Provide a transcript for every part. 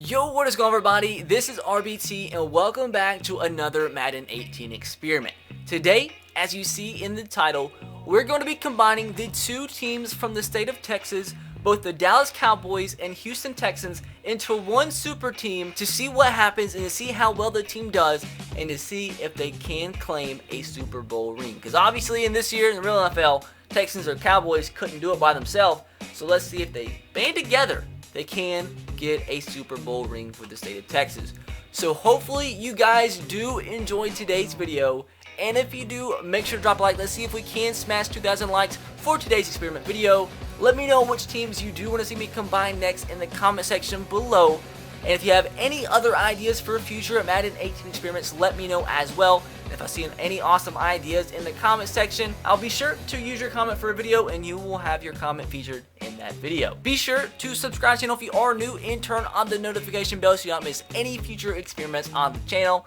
Yo, what is going on, everybody? This is RBT and welcome back to another Madden 18 experiment. Today, as you see in the title, we're going to be combining the two teams from the state of Texas, both the Dallas Cowboys and Houston Texans, into one super team to see what happens and to see how well the team does and to see if they can claim a Super Bowl ring. Because obviously in this year in the real NFL, Texans or Cowboys couldn't do it by themselves, so let's see if they band together they can get a Super Bowl ring for the state of Texas. So hopefully you guys do enjoy today's video, and if you do, make sure to drop a like. Let's see if we can smash 2,000 likes for today's experiment video. Let me know which teams you do want to see me combine next in the comment section below. And if you have any other ideas for future Madden 18 experiments, let me know as well. And if I see any awesome ideas in the comment section, I'll be sure to use your comment for a video and you will have your comment featured in that video. Be sure to subscribe to the channel if you are new and turn on the notification bell so you don't miss any future experiments on the channel.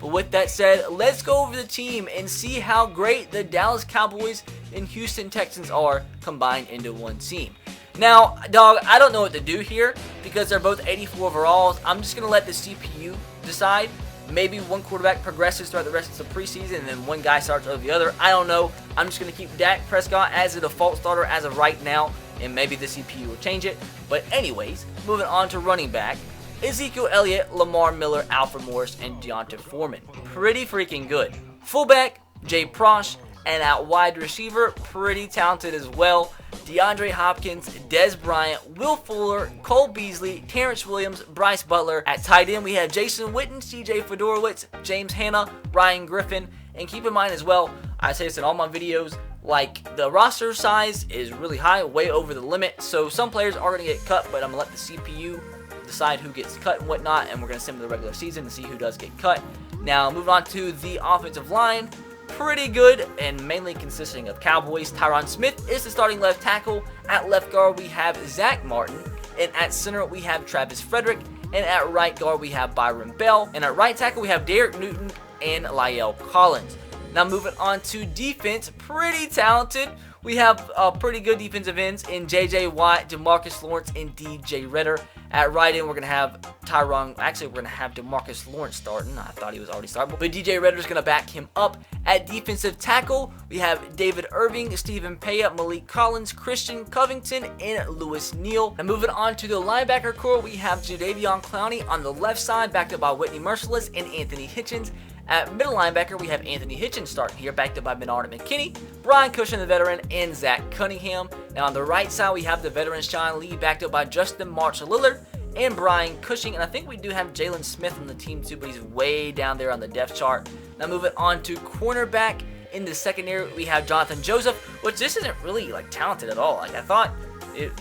But with that said, let's go over the team and see how great the Dallas Cowboys and Houston Texans are combined into one team. Now, dog, I don't know what to do here because they're both 84 overalls. I'm just going to let the CPU decide. Maybe one quarterback progresses throughout the rest of the preseason and then one guy starts over the other. I don't know. I'm just going to keep Dak Prescott as a default starter as of right now, and maybe the CPU will change it. But anyways, moving on to running back. Ezekiel Elliott, Lamar Miller, Alfred Morris, and Deonta Foreman. Pretty freaking good. Fullback, Jay Prosh, and at wide receiver, pretty talented as well. DeAndre Hopkins, Dez Bryant, Will Fuller, Cole Beasley, Terrence Williams, Bryce Butler. At tight end, we have Jason Witten, CJ Fedorowicz, James Hanna, Ryan Griffin. And keep in mind as well, I say this in all my videos, like the roster size is really high, way over the limit. So some players are going to get cut, but I'm going to let the CPU decide who gets cut and whatnot. And we're going to send them to the regular season and see who does get cut. Now, moving on to the offensive line. Pretty good and mainly consisting of Cowboys. Tyron Smith is the starting left tackle. At left guard, we have Zach Martin. And at center, we have Travis Frederick. And at right guard, we have Byron Bell. And at right tackle, we have Derek Newton and La'el Collins. Now, moving on to defense, pretty talented. We have pretty good defensive ends in J.J. Watt, DeMarcus Lawrence, and D.J. Ritter. At right end, we're going to have we're going to have DeMarcus Lawrence starting. I thought he was already starting, but D.J. Ritter is going to back him up. At defensive tackle, we have David Irving, Stephen Paya, Malik Collins, Christian Covington, and Lewis Neal. And moving on to the linebacker core, we have Jadeveon Clowney on the left side, backed up by Whitney Merciless and Anthony Hitchens. At middle linebacker, we have Anthony Hitchens starting here, backed up by Bernard McKinney, Brian Cushing, the veteran, and Zach Cunningham. Now on the right side, we have the veteran Sean Lee, backed up by Justin March-Lillard and Brian Cushing. And I think we do have Jalen Smith on the team too, but he's way down there on the depth chart. Now moving on to cornerback. In the secondary, we have Jonathan Joseph, which this isn't really talented at all. I thought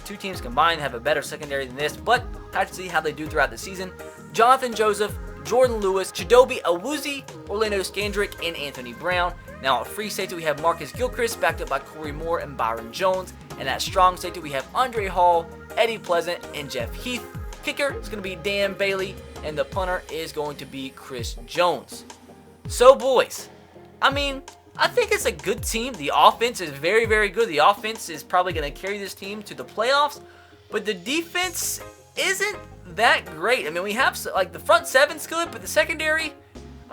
two teams combined have a better secondary than this, but I have to see how they do throughout the season. Jonathan Joseph, Jordan Lewis, Chidobe Awuzie, Orlando Scandrick, and Anthony Brown. Now at free safety, we have Marcus Gilchrist, backed up by Corey Moore and Byron Jones. And at strong safety, we have Andre Hall, Eddie Pleasant, and Jeff Heath. Kicker is going to be Dan Bailey, and the punter is going to be Chris Jones. So boys, I think it's a good team. The offense is very, very good. The offense is probably going to carry this team to the playoffs, but the defense isn't that great. We have the front seven's good, but the secondary,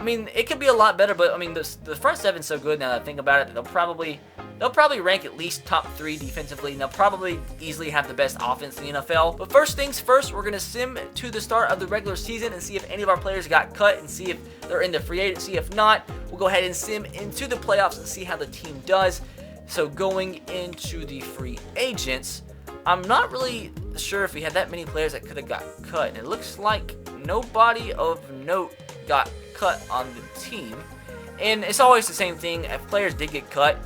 it could be a lot better. But the front seven's so good now that I think about it, they'll probably rank at least top 3 defensively, and they'll probably easily have the best offense in the NFL. But first things first, we're gonna sim to the start of the regular season and see if any of our players got cut and see if they're in the free agency. If not, we'll go ahead and sim into the playoffs and see how the team does. So going into the free agents, I'm not really sure if we had that many players that could have got cut. And it looks like nobody of note got cut on the team. And it's always the same thing. If players did get cut,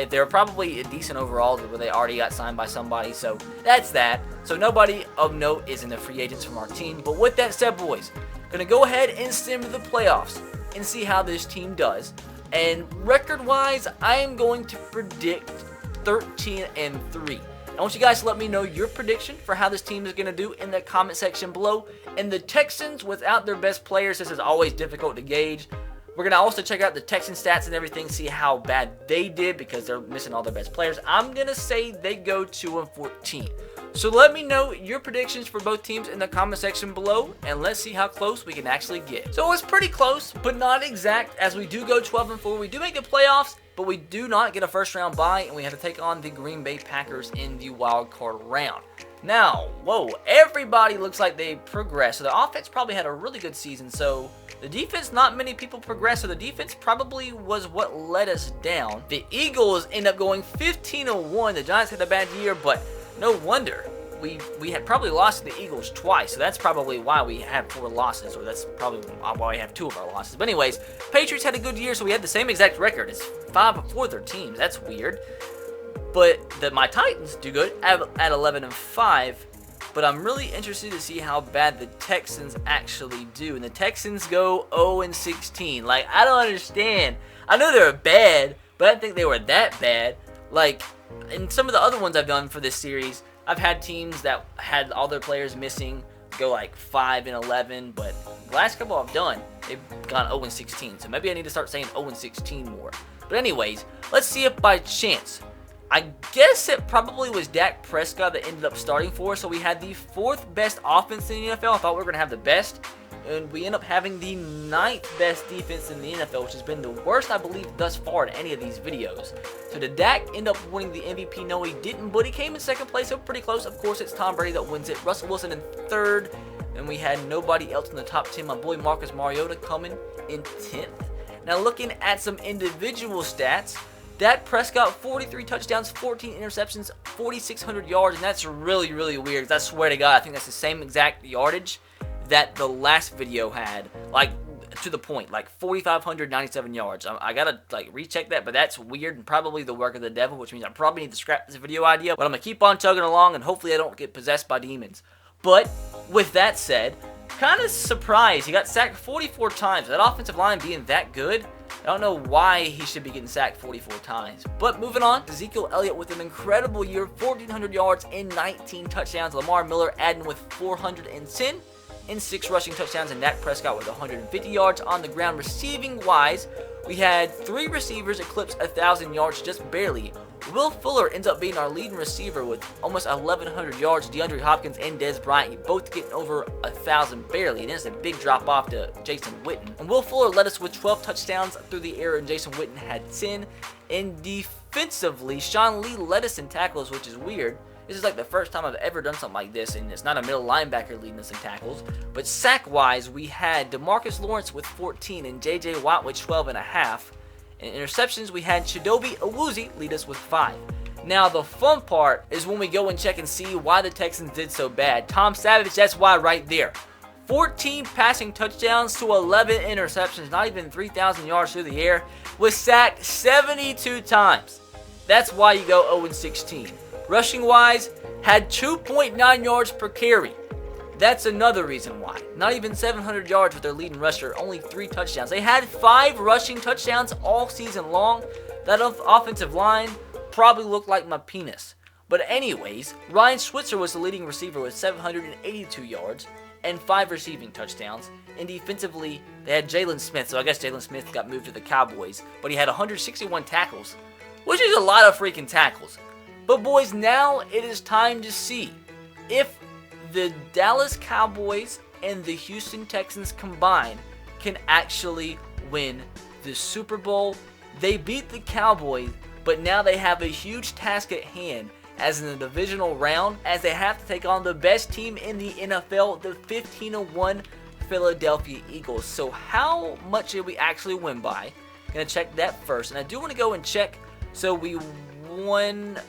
they're probably a decent overall where they already got signed by somebody. So that's that. So nobody of note is in the free agents from our team. But with that said, boys, going to go ahead and sim to the playoffs and see how this team does. And record-wise, I am going to predict 13-3. I want you guys to let me know your prediction for how this team is going to do in the comment section below. And the Texans, without their best players, this is always difficult to gauge. We're going to also check out the Texan stats and everything, see how bad they did because they're missing all their best players. I'm going to say they go 2-14. So let me know your predictions for both teams in the comment section below, and let's see how close we can actually get. So it was pretty close, but not exact, as we do go 12-4. We do make the playoffs, but we do not get a first round bye, and we have to take on the Green Bay Packers in the wild card round. Now, whoa, everybody looks like they progressed. So the offense probably had a really good season. So the defense, not many people progressed. So the defense probably was what let us down. The Eagles end up going 15-1. The Giants had a bad year, but no wonder. We had probably lost to the Eagles twice, so that's probably why we have 4 losses, or that's probably why we have 2 of our losses. But anyways, Patriots had a good year, so we had the same exact record. It's 5-4 their teams. That's weird. But my Titans do good at 11-5. But I'm really interested to see how bad the Texans actually do. And the Texans go 0-16. Like, I don't understand. I know they're bad, but I didn't think they were that bad. Like, in some of the other ones I've done for this series, I've had teams that had all their players missing go like 5-11, but the last couple I've done, they've gone 0-16. So maybe I need to start saying 0-16 more. But anyways, let's see if by chance, I guess it probably was Dak Prescott that ended up starting for us. So we had the 4th best offense in the NFL. I thought we were going to have the best. And we end up having the 9th best defense in the NFL, which has been the worst, I believe, thus far in any of these videos. So did Dak end up winning the MVP? No, he didn't, but he came in 2nd place, so pretty close. Of course, it's Tom Brady that wins it. Russell Wilson in 3rd. And we had nobody else in the top 10. My boy Marcus Mariota coming in 10th. Now looking at some individual stats, Dak Prescott, 43 touchdowns, 14 interceptions, 4,600 yards, and that's really, really weird, because I swear to God, I think that's the same exact yardage that the last video had, like, to the point, like 4,597 yards. I gotta, like, recheck that, but that's weird and probably the work of the devil, which means I probably need to scrap this video idea, but I'm gonna keep on chugging along, and hopefully I don't get possessed by demons. But, with that said, kind of surprised. He got sacked 44 times. That offensive line being that good, I don't know why he should be getting sacked 44 times. But moving on, Ezekiel Elliott with an incredible year, 1,400 yards and 19 touchdowns. Lamar Miller adding with 410 and 6 rushing touchdowns, and Dak Prescott with 150 yards on the ground. Receiving wise, we had 3 receivers eclipse 1,000 yards just barely. Will Fuller ends up being our leading receiver with almost 1,100 yards. DeAndre Hopkins and Dez Bryant both getting over 1,000 barely. And there's a big drop off to Jason Witten. And Will Fuller led us with 12 touchdowns through the air, and Jason Witten had 10. And defensively, Sean Lee led us in tackles, which is weird. This is like the first time I've ever done something like this, and it's not a middle linebacker leading us in tackles. But sack-wise, we had DeMarcus Lawrence with 14 and J.J. Watt with 12.5. In interceptions, we had Chidobe Awuzie lead us with 5. Now, the fun part is when we go and check and see why the Texans did so bad. Tom Savage, that's why right there. 14 passing touchdowns to 11 interceptions, not even 3,000 yards through the air, was sacked 72 times. That's why you go 0-16. Rushing-wise, had 2.9 yards per carry. That's another reason why. Not even 700 yards with their leading rusher, only 3 touchdowns. They had 5 rushing touchdowns all season long. That offensive line probably looked like my penis. But anyways, Ryan Switzer was the leading receiver with 782 yards and 5 receiving touchdowns. And defensively, they had Jalen Smith. So I guess Jalen Smith got moved to the Cowboys. But he had 161 tackles, which is a lot of freaking tackles. But boys, now it is time to see if the Dallas Cowboys and the Houston Texans combined can actually win the Super Bowl. They beat the Cowboys, but now they have a huge task at hand as in the divisional round, as they have to take on the best team in the NFL, the 15-1 Philadelphia Eagles. So how much did we actually win by? Gonna check that first, and I do want to go and check. So we won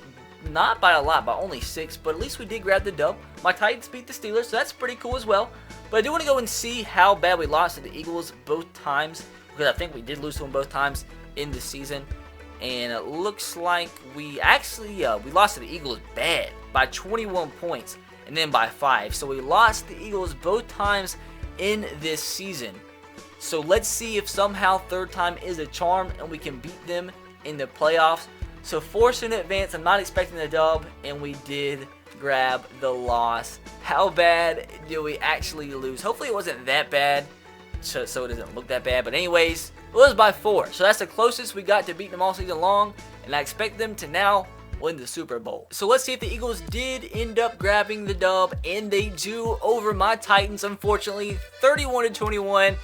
not by a lot, by only 6, but at least we did grab the dub. My Titans beat the Steelers, so that's pretty cool as well. But I do want to go and see how bad we lost to the Eagles both times, because I think we did lose to them both times in the season. And it looks like we actually we lost to the Eagles bad by 21 points and then by 5. So we lost the Eagles both times in this season. So let's see if somehow third time is a charm and we can beat them in the playoffs. So forced in advance, I'm not expecting the dub, and we did grab the loss. How bad did we actually lose? Hopefully it wasn't that bad, so it doesn't look that bad. But anyways, it was by 4. So that's the closest we got to beating them all season long, and I expect them to now win the Super Bowl. So let's see if the Eagles did end up grabbing the dub, and they do over my Titans, unfortunately, 31-21.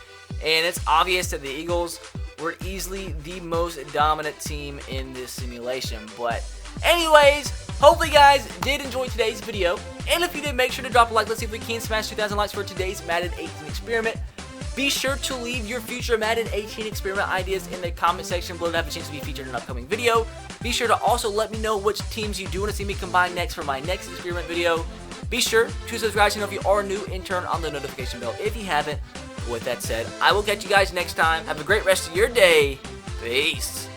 And it's obvious that the Eagles were easily the most dominant team in this simulation. But anyways, hopefully you guys did enjoy today's video. And if you did, make sure to drop a like. Let's see if we can smash 2,000 likes for today's Madden 18 experiment. Be sure to leave your future Madden 18 experiment ideas in the comment section below to have a chance to be featured in an upcoming video. Be sure to also let me know which teams you do want to see me combine next for my next experiment video. Be sure to subscribe to know if you are new and turn on the notification bell if you haven't. With that said, I will catch you guys next time. Have a great rest of your day. Peace.